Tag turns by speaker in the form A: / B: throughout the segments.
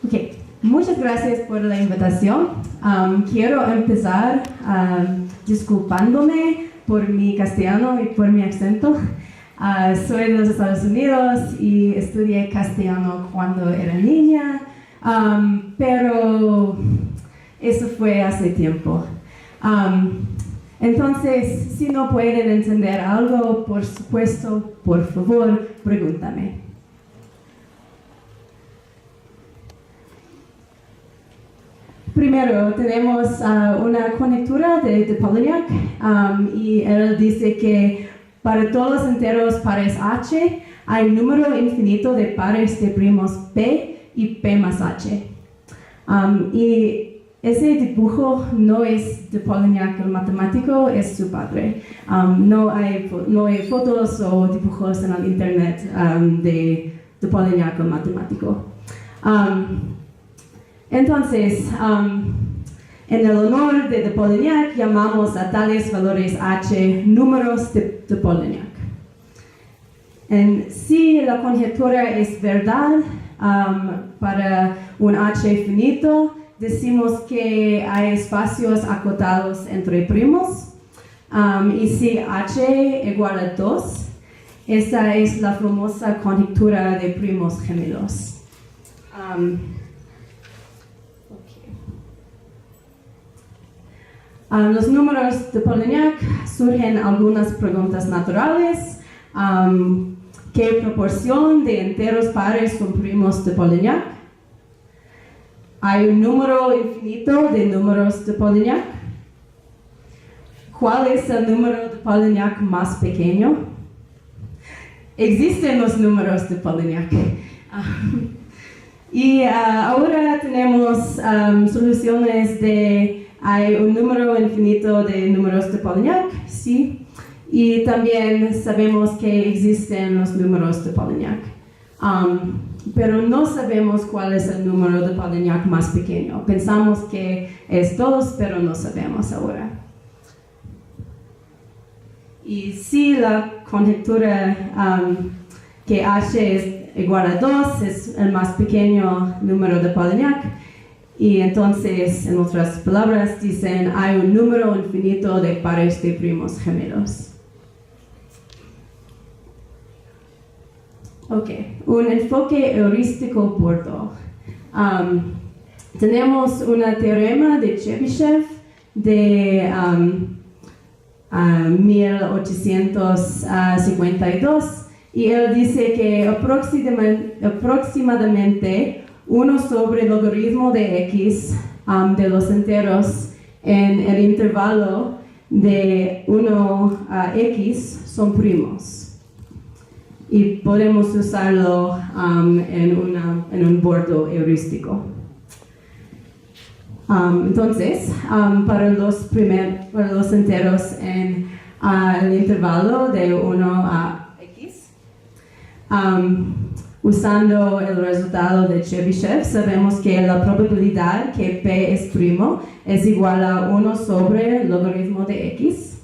A: Okay. Muchas gracias por la invitación. Quiero empezar disculpándome por mi castellano y por mi acento. Soy de los Estados Unidos y estudié castellano cuando era niña, pero eso fue hace tiempo. Entonces, si no pueden entender algo, por supuesto, por favor, pregúntame. Primero, tenemos una conjetura de Polignac y él dice que para todos los enteros pares H hay un número infinito de pares de primos P y P más H. Y ese dibujo no es de Polignac el matemático, es su padre. No hay fotos o dibujos en el internet de Polignac el matemático. Entonces, en el honor de Polignac llamamos a tales valores H números de Polignac. Si la conjetura es verdad para un H finito, decimos que hay espacios acotados entre primos. Y si H igual a 2, esta es la famosa conjetura de primos gemelos. Los números de Polignac surgen algunas preguntas naturales. ¿Qué proporción de enteros pares son primos de Polignac? ¿Hay un número infinito de números de Polignac? ¿Cuál es el número de Polignac más pequeño? Existen los números de Polignac. Y ahora tenemos soluciones de hay un número infinito de números de Polignac, sí, y también sabemos que existen los números de Polignac, pero no sabemos cuál es el número de Polignac más pequeño. Pensamos que es 2, pero no sabemos ahora. Y si la conjetura que H es igual a 2 es el más pequeño número de Polignac, y entonces, en otras palabras, dicen hay un número infinito de pares de primos gemelos. Ok, un enfoque heurístico por Do. Tenemos un teorema de Chebyshev de 1852 y él dice que aproximadamente 1 sobre el logaritmo de x de los enteros en el intervalo de 1 a x son primos. Y podemos usarlo en un bordo heurístico. Entonces, para los enteros en el intervalo de 1 a x, usando el resultado de Chebyshev, sabemos que la probabilidad que P es primo es igual a 1 sobre el logaritmo de x.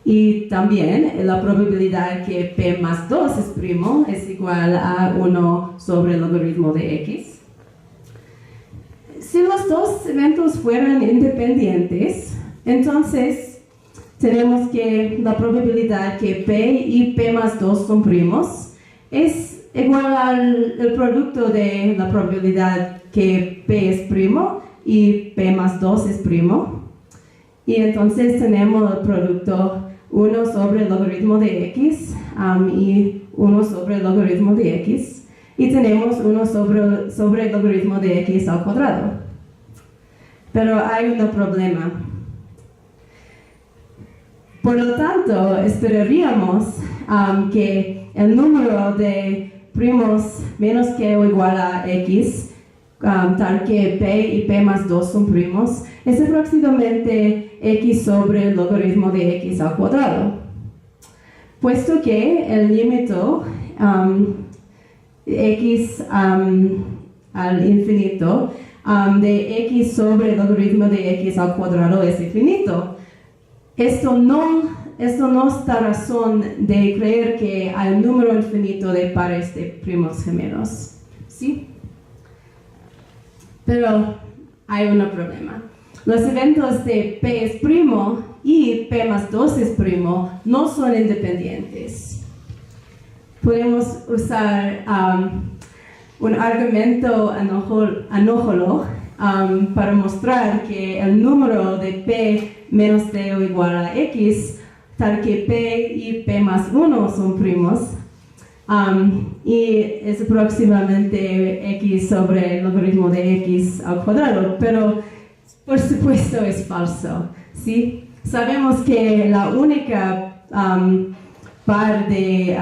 A: Y también la probabilidad que P más 2 es primo es igual a 1 sobre el logaritmo de x. Si los dos eventos fueran independientes, entonces tenemos que la probabilidad que P y P más 2 son primos es igual al producto de la probabilidad que P es primo y P más 2 es primo. Y entonces tenemos el producto 1 sobre el logaritmo de x y 1 sobre el logaritmo de x. Y tenemos 1 sobre el logaritmo de x al cuadrado. Pero hay un problema. Por lo tanto, esperaríamos que el número de primos menos que o igual a x, tal que P y P más 2 son primos, es aproximadamente x sobre el logaritmo de x al cuadrado. Puesto que el límite x al infinito de x sobre el logaritmo de x al cuadrado es infinito, Esto no nos da razón de creer que hay un número infinito de pares de primos gemelos, ¿sí? Pero hay un problema. Los eventos de P es primo y P más 2 es primo no son independientes. Podemos usar un argumento anójolo para mostrar que el número de P menos D o igual a X, tal que P y P más 1 son primos, y es aproximadamente X sobre el logaritmo de X al cuadrado, pero por supuesto es falso, ¿sí? Sabemos que la única par de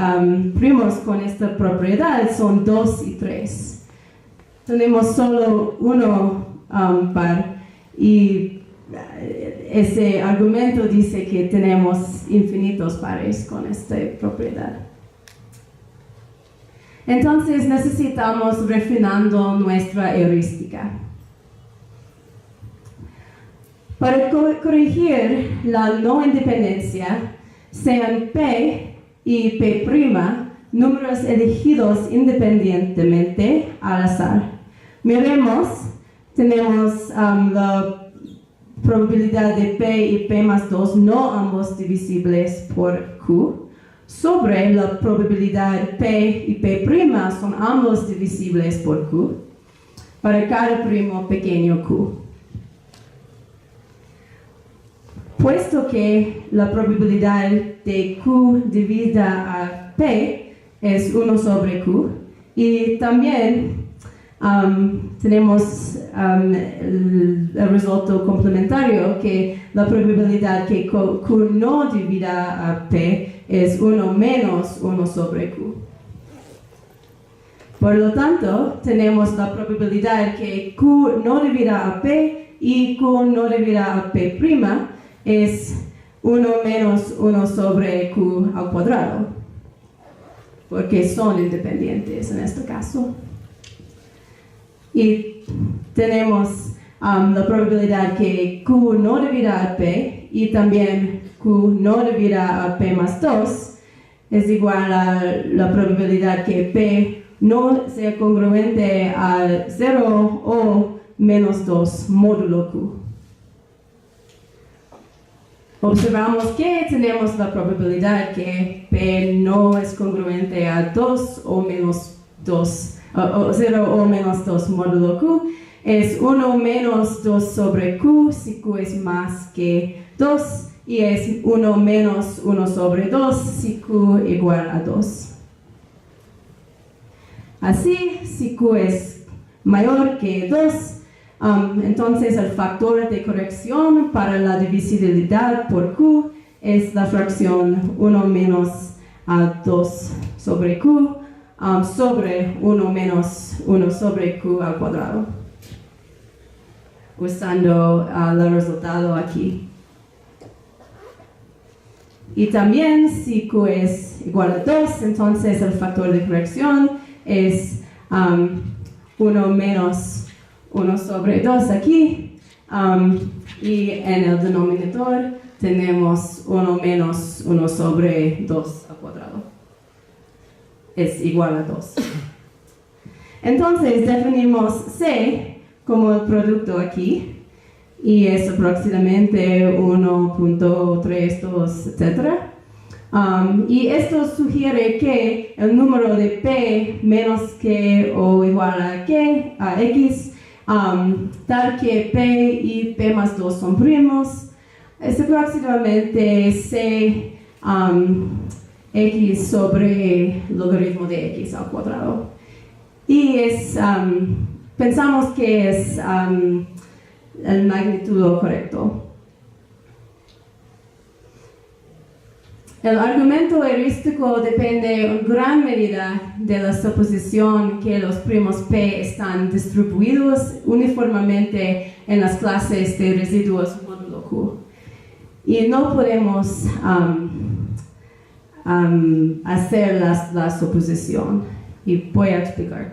A: primos con esta propiedad son 2 y 3. Tenemos solo uno par y ese argumento dice que tenemos infinitos pares con esta propiedad. Entonces necesitamos refinando nuestra heurística. Para corregir la no independencia, sean P y P' números elegidos independientemente al azar. Miremos, tenemos la probabilidad de P y P más 2 no ambos divisibles por Q, sobre la probabilidad P y P' son ambos divisibles por Q, para cada primo pequeño Q. Puesto que la probabilidad de Q dividida a P es 1 sobre Q, y también tenemos el resultado complementario que la probabilidad que Q no divida a P es 1 menos 1 sobre Q. Por lo tanto, tenemos la probabilidad que Q no divida a P y Q no divida a P' es 1 menos 1 sobre Q al cuadrado, porque son independientes en este caso. Y tenemos la probabilidad que Q no divida a P y también Q no divida a P más 2 es igual a la probabilidad que P no sea congruente a 0 o menos 2 módulo Q. Observamos que tenemos la probabilidad que P no es congruente a 2 o menos 2, o 0 o menos 2 módulo Q, es 1 menos 2 sobre Q si Q es más que 2, y es 1 menos 1 sobre 2 si Q igual a 2. Así, si Q es mayor que 2, entonces el factor de corrección para la divisibilidad por Q es la fracción 1 menos 2 sobre Q sobre 1 menos 1 sobre Q al cuadrado, usando el resultado aquí. Y también si Q es igual a 2, entonces el factor de corrección es 1 menos 1 sobre 2 aquí, y en el denominador tenemos 1 menos 1 sobre 2 al cuadrado. Es igual a 2. Entonces definimos C como el producto aquí, y es aproximadamente 1.32, etc. Y esto sugiere que el número de P menos que o igual a X, tal que P y P más 2 son primos, es aproximadamente C X sobre logaritmo de X al cuadrado. Y pensamos que es el magnitud correcto. El argumento heurístico depende en gran medida de la suposición que los primos P están distribuidos uniformemente en las clases de residuos módulo Q. Y no podemos hacer la suposición, y voy a explicar.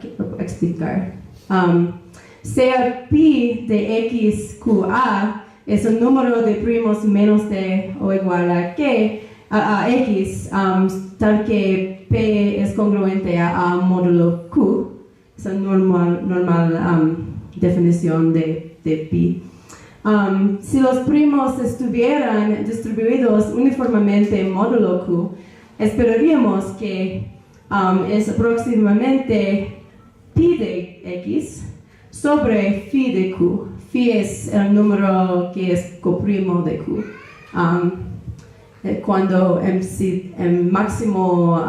A: Sea pi de XQA es un número de primos menos de o igual a X, tal que P es congruente a módulo Q. Es una normal definición de pi. Si los primos estuvieran distribuidos uniformemente en módulo Q, esperaríamos que es aproximadamente pi de X sobre phi de Q. Phi es el número que es coprimo de Q. Cuando el máximo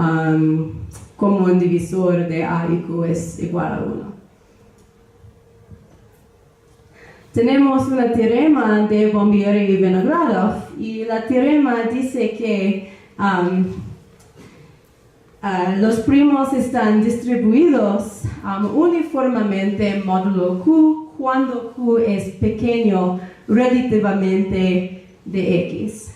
A: común divisor de A y Q es igual a 1. Tenemos un teorema de Bombieri y Vinogradov, y el teorema dice que los primos están distribuidos uniformemente en módulo Q cuando Q es pequeño relativamente de X.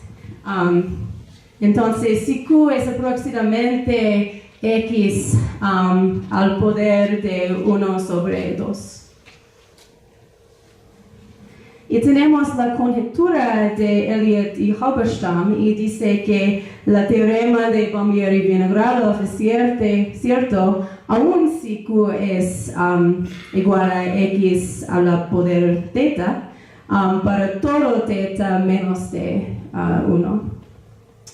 A: Entonces, si Q es aproximadamente X al poder de 1 sobre 2. Y tenemos la conjetura de Elliott y Halberstam, y dice que el teorema de Bombieri y Vinogradov es cierto, aun si Q es igual a X a la poder teta, para todo teta menos de 1.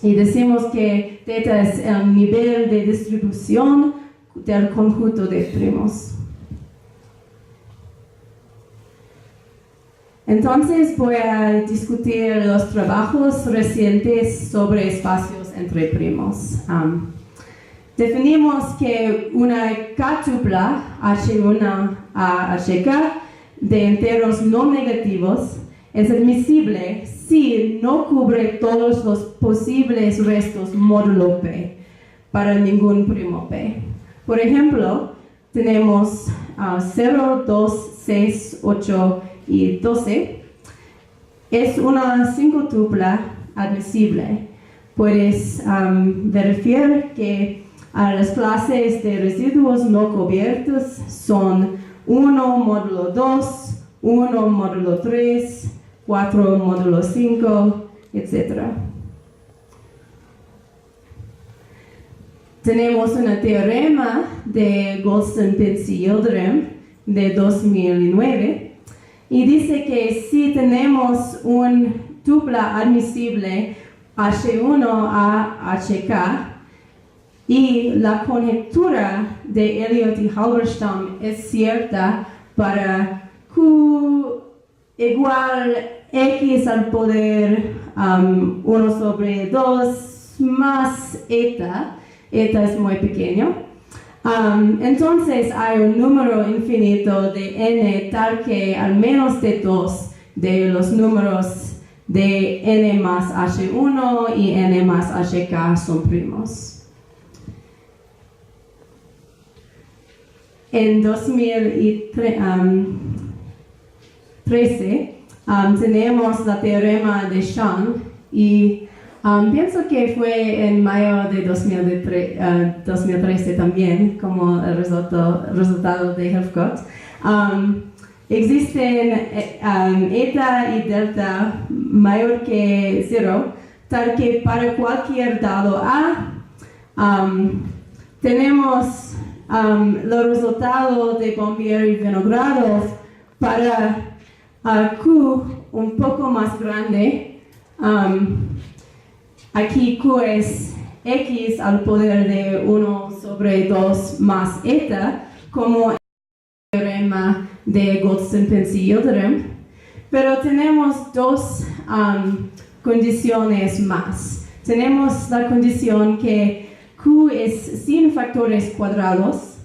A: Y decimos que teta es el nivel de distribución del conjunto de primos. Entonces voy a discutir los trabajos recientes sobre espacios entre primos. Definimos que una K-tupla H1 a HK de enteros no negativos es admisible si no cubre todos los posibles restos módulo P para ningún primo P. Por ejemplo, tenemos 0, 2, 6, 8 y 12. Es una 5-tupla admisible. Puedes verificar que las clases de residuos no cubiertos son 1 módulo 2, 1 módulo 3, 4 módulo 5, etc. Tenemos un teorema de Goldstein, Pitts y Yildirim de 2009 y dice que si tenemos un tupla admisible H1 a HK y la conjetura de Elliott y Halberstam es cierta para Q igual X al poder 1 sobre 2 más eta es muy pequeño. Entonces hay un número infinito de n tal que al menos de 2 de los números de n más h1 y n más hk son primos. En 2013 tenemos el teorema de Shang y pienso que fue en mayo de 2013 también, como el resultado de Helfgott. Existen eta y delta mayor que 0, tal que para cualquier dado A tenemos los resultados de Bombieri y Vinogradov para Q un poco más grande. Aquí Q es X al poder de 1 sobre 2 más eta, como el teorema de Goldstein, Pitts y Yildirim. Pero tenemos dos condiciones más. Tenemos la condición que Q es sin factores cuadrados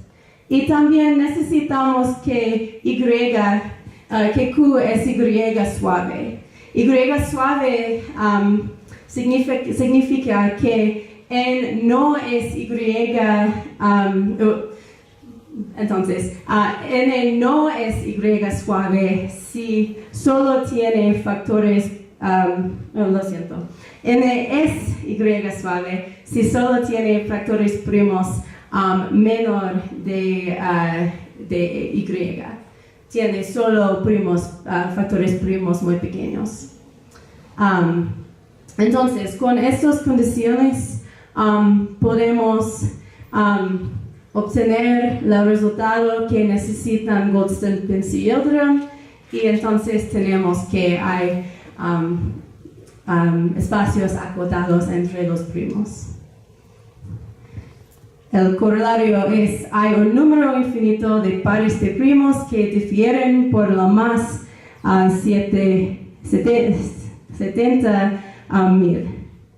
A: y también necesitamos que que Q es Y suave. Y suave significa que N no es Y, entonces, N no es Y suave si solo tiene factores, lo siento, N es Y suave si solo tiene factores primos menor de Y. tiene solo factores primos muy pequeños. Entonces, con estas condiciones podemos obtener el resultado que necesitan Goldstein, Pince y Yildirim, y entonces tenemos que hay espacios acotados entre los primos. El corolario es, hay un número infinito de pares de primos que difieren por lo más 70 mil.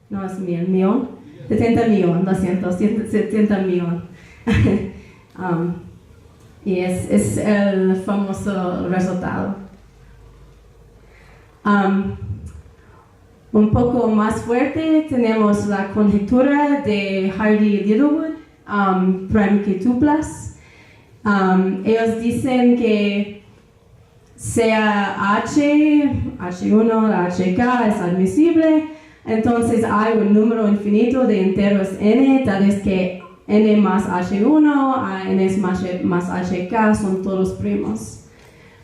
A: No es millón. 70 millones, lo siento, 70 millones. Y es el famoso resultado. Un poco más fuerte tenemos la conjetura de Hardy-Littlewood, prime quintuplas. Ellos dicen que sea H1, HK es admisible, entonces hay un número infinito de enteros n, tales que n más H1 a n más HK son todos primos.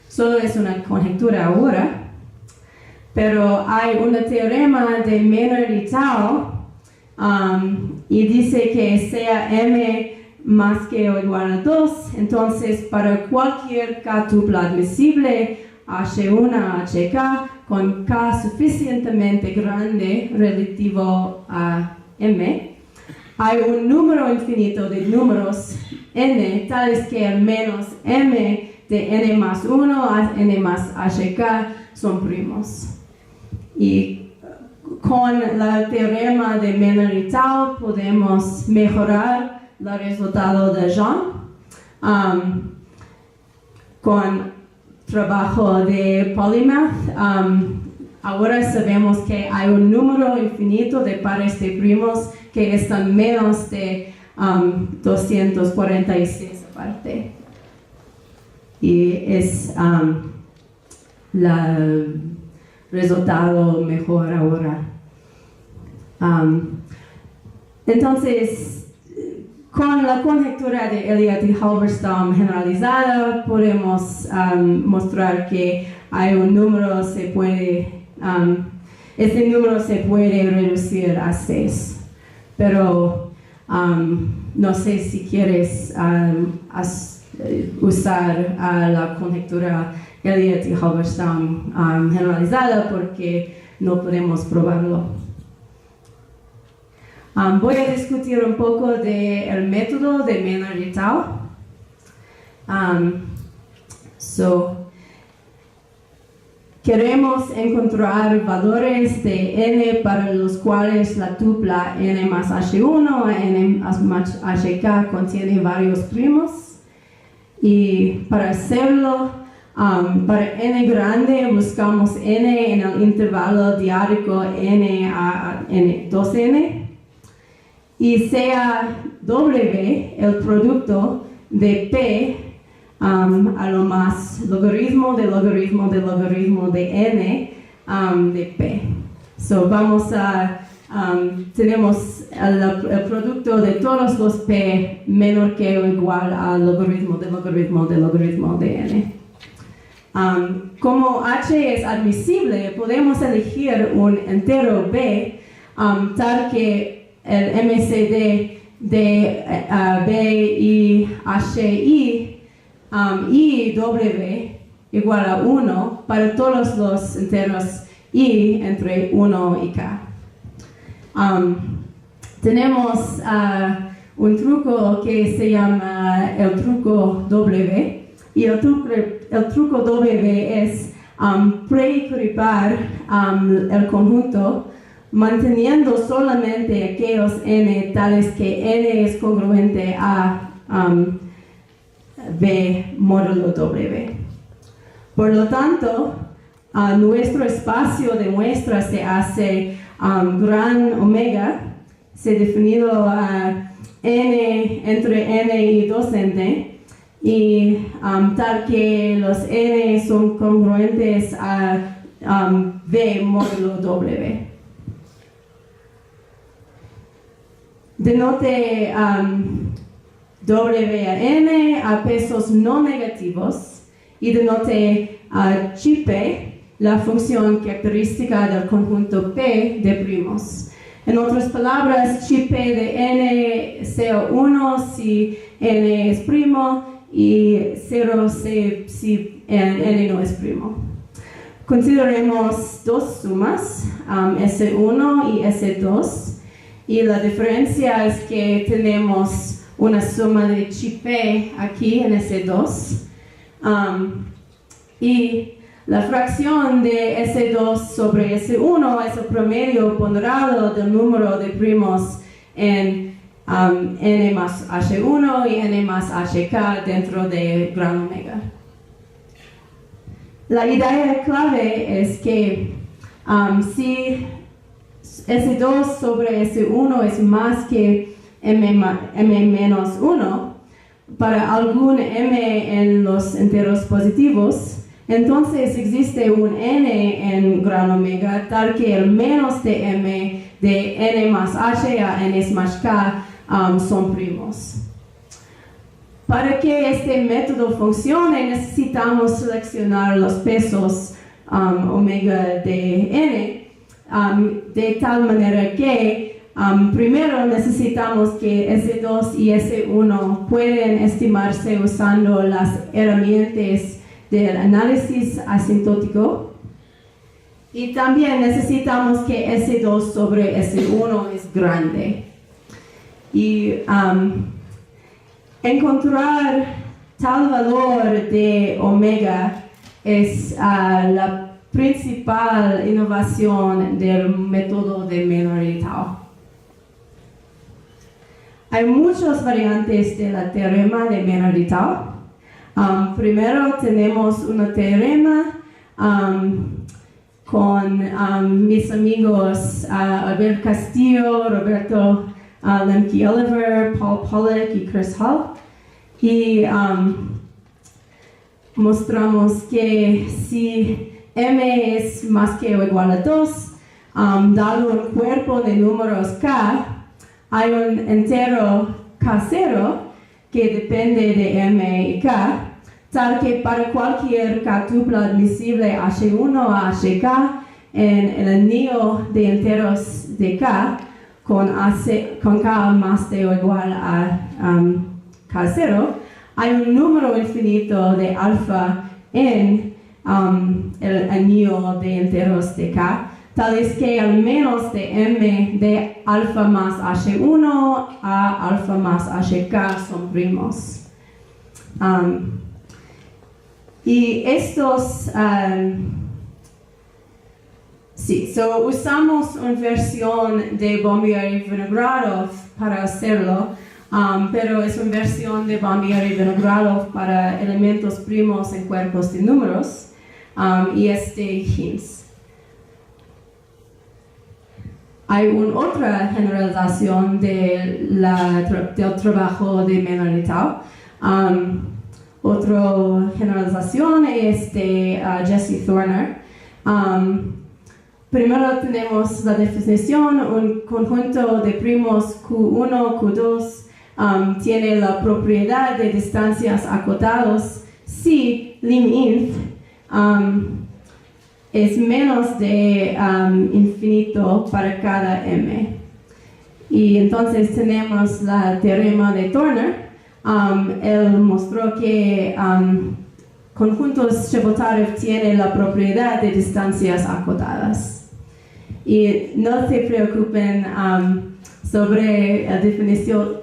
A: Solo es una conjetura ahora. Pero hay un teorema de Maynard y Tao y dice que sea m más que o igual a 2, entonces para cualquier k tupla admisible H1 a HK con k suficientemente grande relativo a m, hay un número infinito de números n tales que al menos m de n más 1 a n más HK son primos. Y con el teorema de Maynard y Tao podemos mejorar el resultado de Jean con trabajo de Polymath. Ahora sabemos que hay un número infinito de pares de primos que están menos de 246 aparte. Y es el resultado mejor ahora. Entonces, con la conjetura de Elliott y Halberstam generalizada, podemos mostrar que hay un número este número se puede reducir a 6. Pero no sé si quieres usar la conjetura Elliott y Halberstam generalizada porque no podemos probarlo. Voy a discutir un poco del método de Maynard y Tao. Queremos encontrar valores de n para los cuales la tupla n más h1 a n más hk contiene varios primos. Y para hacerlo, para n grande buscamos n en el intervalo diárico n a n 2n y sea w el producto de p a lo más logaritmo de logaritmo de logaritmo de n de p. Tenemos el producto de todos los p menor que o igual al logaritmo de logaritmo de logaritmo de n. Como h es admisible, podemos elegir un entero b tal que el MCD de b y hi y w igual a 1 para todos los enteros i entre 1 y k. Tenemos un truco que se llama el truco W, y el truco W es preequilibrar el conjunto manteniendo solamente aquellos n tales que n es congruente a b módulo W. Por lo tanto, nuestro espacio de muestra se hace gran omega, se ha definido a n entre n y 2n, y tal que los n son congruentes a b módulo W. Denote W a n a pesos no negativos y denote chi p, la función característica del conjunto P de primos. En otras palabras, chi p de n sea 1 si n es primo y 0 si n no es primo. Consideremos dos sumas, S1 y S2, y la diferencia es que tenemos una suma de chi p aquí en S2, y la fracción de S2 sobre S1 es el promedio ponderado del número de primos en n más h1 y n más hk dentro de gran omega. La idea clave es que si S2 sobre S1 es más que m menos 1, para algún m en los enteros positivos, entonces existe un n en gran omega tal que el menos de m de n más h a n más k son primos. Para que este método funcione, necesitamos seleccionar los pesos omega de n de tal manera que primero necesitamos que S2 y S1 pueden estimarse usando las herramientas del análisis asintótico, y también necesitamos que S2 sobre S1 es grande. Y encontrar tal valor de omega es la principal innovación del método de Maynard et al. Hay muchas variantes de la teorema de Maynard et al. Primero tenemos un teorema con mis amigos Albert Castillo, Roberto Lemke Oliver, Paul Pollack y Chris Hall, y mostramos que si m es más que o igual a 2, dado un cuerpo de números k, hay un entero k0 que depende de m y k, tal que para cualquier k tupla admisible h1 a hk en el anillo de enteros de k con k más de o igual a k0, hay un número infinito de alfa en el anillo de enteros de k, tal es que al menos de m de alfa más h1 a alfa más hk son primos. Y estos, usamos una versión de Bombieri-Vinogradov para hacerlo, pero es una versión de Bombieri-Vinogradov para elementos primos en cuerpos de números, y es de Hinz. Hay otra generalización del trabajo de Maynard et al. Otra generalización es de Jesse Thorner. Primero tenemos la definición: un conjunto de primos Q1, Q2 tiene la propiedad de distancias acotadas si lim_inf es menos de infinito para cada m. Y entonces tenemos la teorema de Thorner. Él mostró que conjuntos Chebotarev tienen la propiedad de distancias acotadas. Y no se preocupen sobre la definición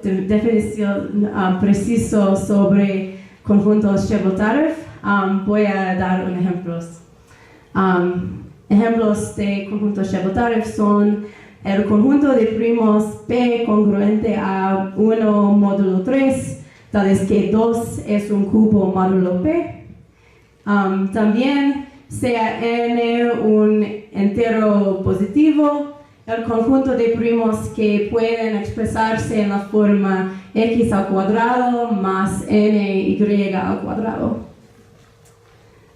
A: precisa sobre conjuntos Chebotarev. Voy a dar unos ejemplos. Ejemplos de conjuntos Chebotarev son el conjunto de primos P congruente a 1 módulo 3, tal es que 2 es un cubo módulo P. También sea n un entero positivo, el conjunto de primos que pueden expresarse en la forma x al cuadrado más ny al cuadrado.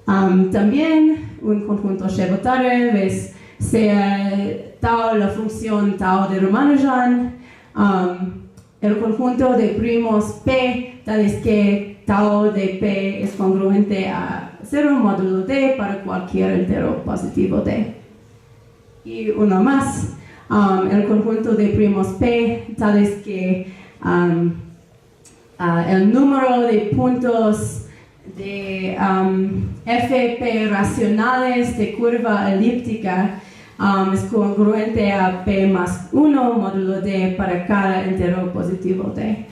A: También un conjunto Chebotarev sea tau la función tau de Ramanujan, el conjunto de primos P, tal es que tau de P es congruente a 0 módulo D para cualquier entero positivo D. Y uno más, el conjunto de primos P, tales que el número de puntos de FP racionales de curva elíptica es congruente a P más 1 módulo D para cada entero positivo D.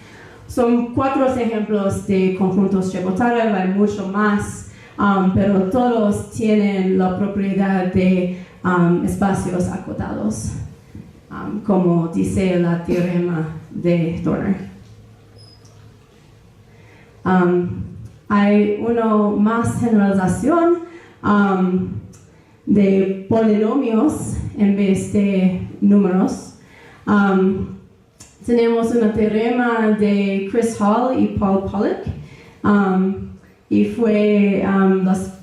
A: Son 4 ejemplos de conjuntos Chebyshevsky, hay mucho más, pero todos tienen la propiedad de espacios acotados, como dice la teorema de Thorner. Hay una más generalización de polinomios en vez de números. Tenemos un teorema de Chris Hall y Paul Pollock, y fue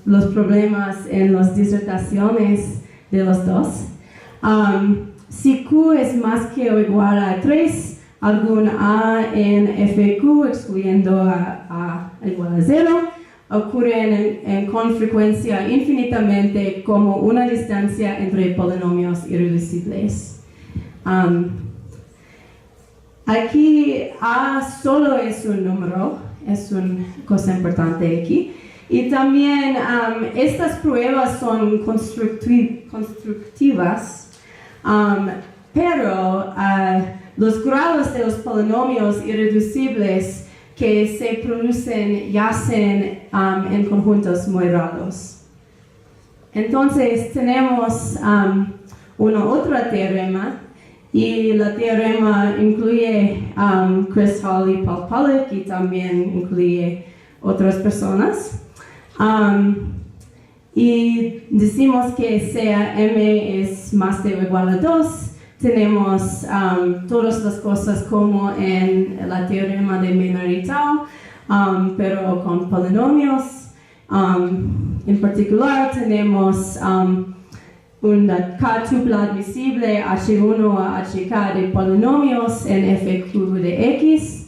A: los problemas en las disertaciones de los dos. Si Q es más que o igual a 3, algún A en FQ excluyendo a igual a 0, ocurren con frecuencia infinitamente como una distancia entre polinomios irreducibles. Aquí A solo es un número, es una cosa importante aquí. Y también estas pruebas son constructivas, pero los grados de los polinomios irreducibles que se producen yacen en conjuntos muy raros. Entonces tenemos una otra teorema, y la teorema incluye Chris Hall y Paul Pollock, y también incluye otras personas. Y decimos que sea M es más de o igual a 2. Tenemos todas las cosas como en la teorema de Maynard y Tao, pero con polinomios. En particular tenemos una K tupla admisible H1 a HK de polinomios en FQ de X.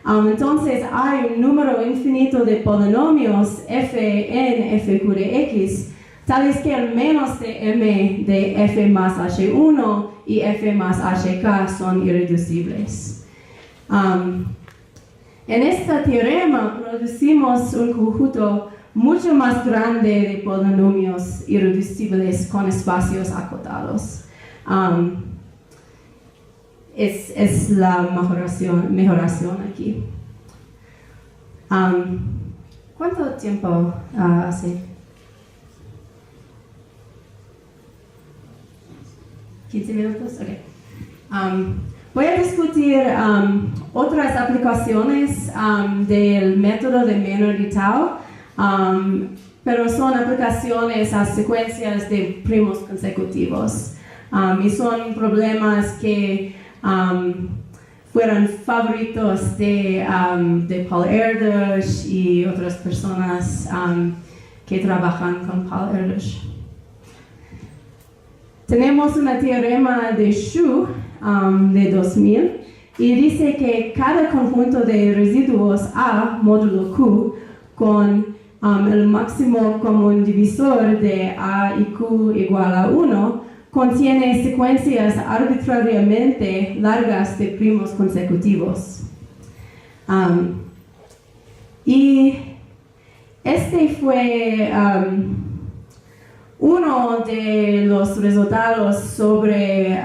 A: Entonces hay un número infinito de polinomios F en FQ de X, tales que al menos de M de F más H1 y F más HK son irreducibles. En este teorema producimos un conjunto mucho más grande de polinomios irreducibles con espacios acotados. Es la mejoración aquí. ¿Cuánto tiempo hace? 15 minutos, ok. Voy a discutir otras aplicaciones del método de Maynard y Tao, pero son aplicaciones a secuencias de primos consecutivos. Y son problemas que fueron favoritos de Paul Erdős y otras personas que trabajan con Paul Erdős. Tenemos un teorema de Xu de 2000 y dice que cada conjunto de residuos A módulo Q con el máximo común divisor de A y Q igual a 1 contiene secuencias arbitrariamente largas de primos consecutivos. Y este fue uno de los resultados sobre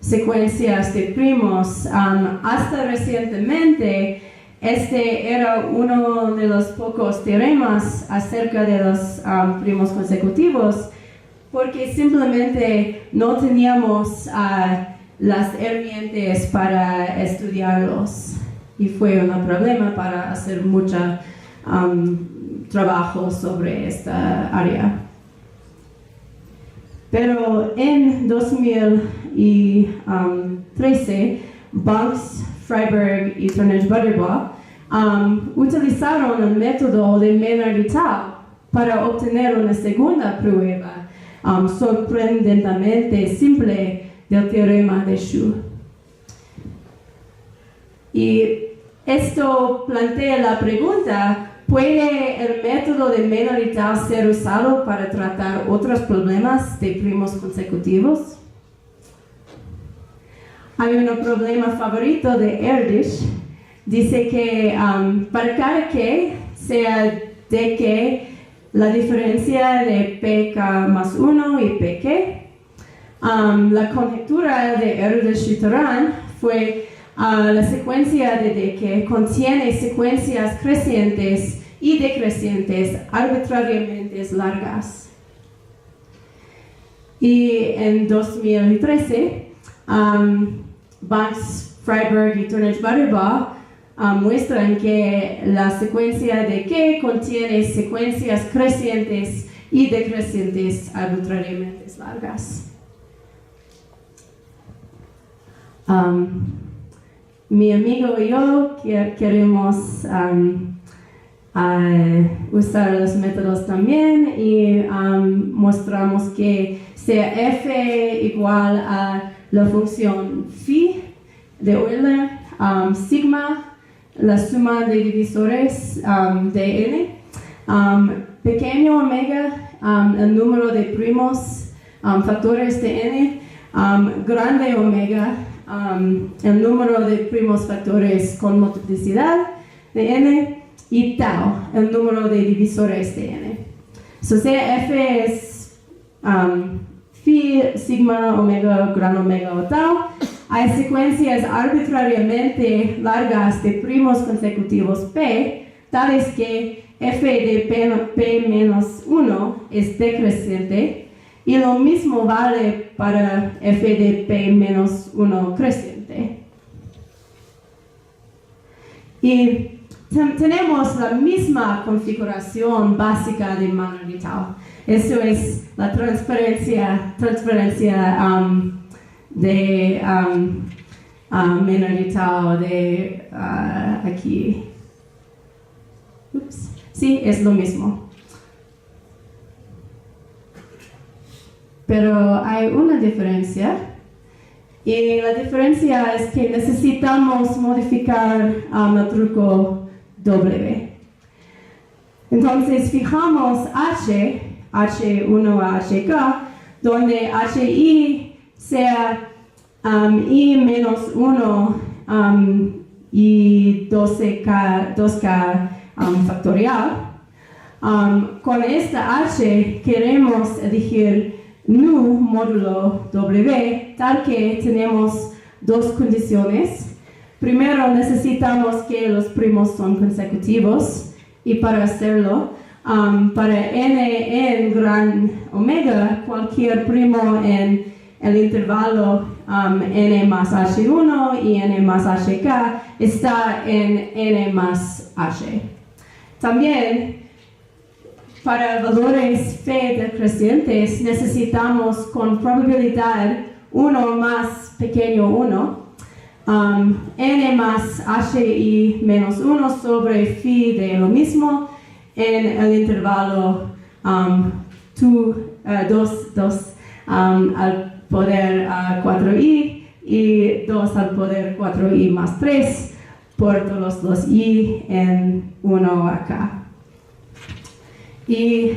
A: secuencias de primos. Hasta recientemente, este era uno de los pocos teoremas acerca de los primos consecutivos, porque simplemente no teníamos las herramientas para estudiarlos, y fue un problema para hacer mucho trabajo sobre esta área. Pero en 2013, Banks, Freiberg y Turnage-Butterbaugh utilizaron el método de Maynard y Tao para obtener una segunda prueba sorprendentemente simple del teorema de Xu. Y esto plantea la pregunta: ¿Puede el método de menor y tal ser usado para tratar otros problemas de primos consecutivos? Hay un problema favorito de Erdős. Dice que para cada que sea de que la diferencia de pk más 1 y pk, la conjetura de Erdős y Taran fue la secuencia de que contiene secuencias crecientes y decrecientes arbitrariamente largas. Y en 2013, Banks, Freiberg y Turnage-Barribah muestran que la secuencia de que contiene secuencias crecientes y decrecientes arbitrariamente largas. Mi amigo y yo queremos usar los métodos también y mostramos que sea f igual a la función phi de Euler, sigma, la suma de divisores de n, pequeño omega, el número de primos factores de n, grande omega, el número de primos factores con multiplicidad de n, y tau, el número de divisores de n. So, sea f es phi, sigma, omega, gran omega o tau. Hay secuencias arbitrariamente largas de primos consecutivos p, tales que f de p menos 1 es decreciente, y lo mismo vale para f de p menos 1 creciente. Y tenemos la misma configuración básica de Menor y tal. Eso es la transferencia de Menor y tal de aquí. Ups. Sí, es lo mismo. Pero hay una diferencia. Y la diferencia es que necesitamos modificar el truco W. Entonces fijamos H1 a HK, donde HI sea I menos 1 y 2K factorial. Con esta H queremos elegir nu módulo W, tal que tenemos dos condiciones. Primero necesitamos que los primos son consecutivos, y para hacerlo, para n en gran omega, cualquier primo en el intervalo n más h1 y n más hk está en n más h. También, para valores phi decrecientes necesitamos con probabilidad 1 más pequeño 1, n más hi menos 1 sobre phi de lo mismo en el intervalo 2 al poder 4i y 2 al poder 4i más 3 por todos los i en 1 acá. Y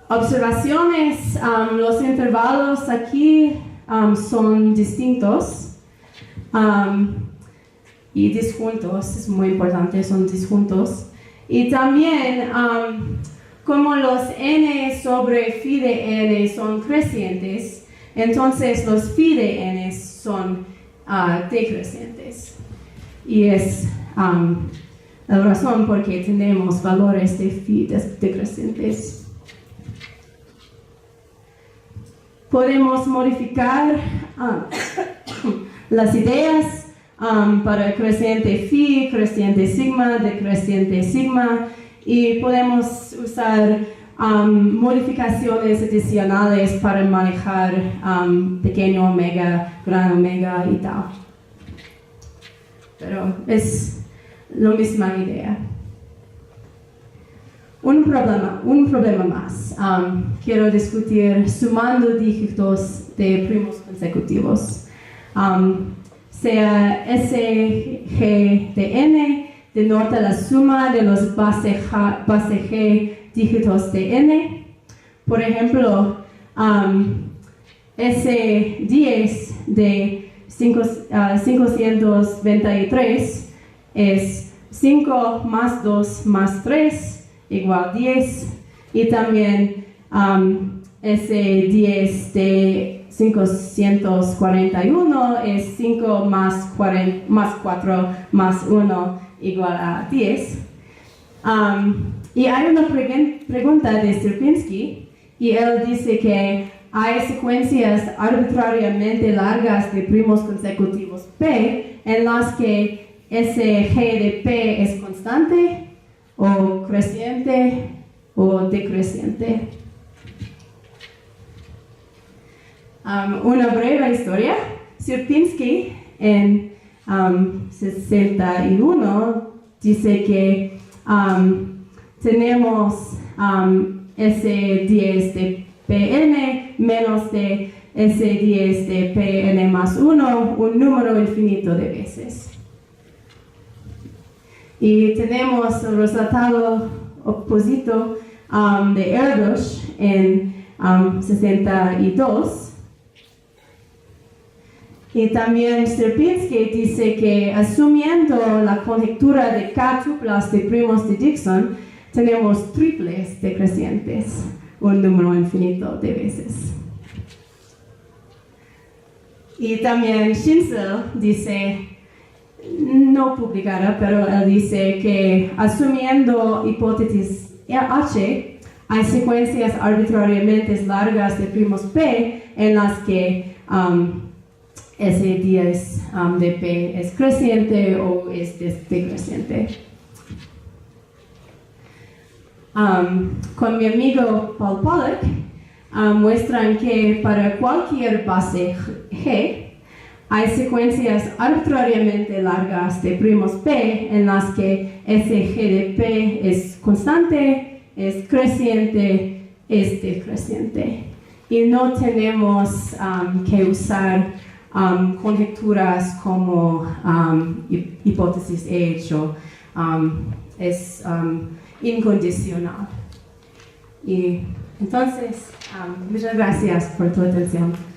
A: observaciones, los intervalos aquí son distintos y disjuntos, es muy importante, son disjuntos. Y también, como los n sobre phi de n son crecientes, entonces los phi de n son decrecientes. Y es la razón por que tenemos valores de phi decrecientes. Podemos modificar las ideas para creciente phi, creciente sigma, decreciente sigma, y podemos usar modificaciones adicionales para manejar pequeño omega, gran omega y tal. Pero es la misma idea. Un problema más. Quiero discutir sumando dígitos de primos consecutivos. Sea SG de n denota la suma de los base G dígitos de n. Por ejemplo, ese 10 de 523 es 5 más 2 más 3 igual 10. Y también ese 10 de 541 es 5 más 4 más 1 igual a 10. Y hay una pregunta de Sierpinski, y él dice que hay secuencias arbitrariamente largas de primos consecutivos P en las que ese G de P es constante o creciente o decreciente. Una breve historia. Sierpinski en 61 dice que tenemos ese 10 de Pn menos de ese 10 de Pn más 1, un número infinito de veces. Y tenemos el resultado opuesto de Erdős en 62. Y también Sierpinski dice que asumiendo la conjetura de K tuplas de primos de Dickson, tenemos triples decrecientes, un número infinito de veces. Y también Schinzel dice, no publicada, pero él dice que asumiendo hipótesis H, hay secuencias arbitrariamente largas de primos P en las que ese 10 de P es creciente o es decreciente. Con mi amigo Paul Pollack muestran que para cualquier base G hay secuencias arbitrariamente largas de primos P en las que ese G de P es constante, es creciente, es decreciente. Y no tenemos que usar conjeturas como hipótesis he hecho, es incondicional. Y entonces, muchas gracias por tu atención.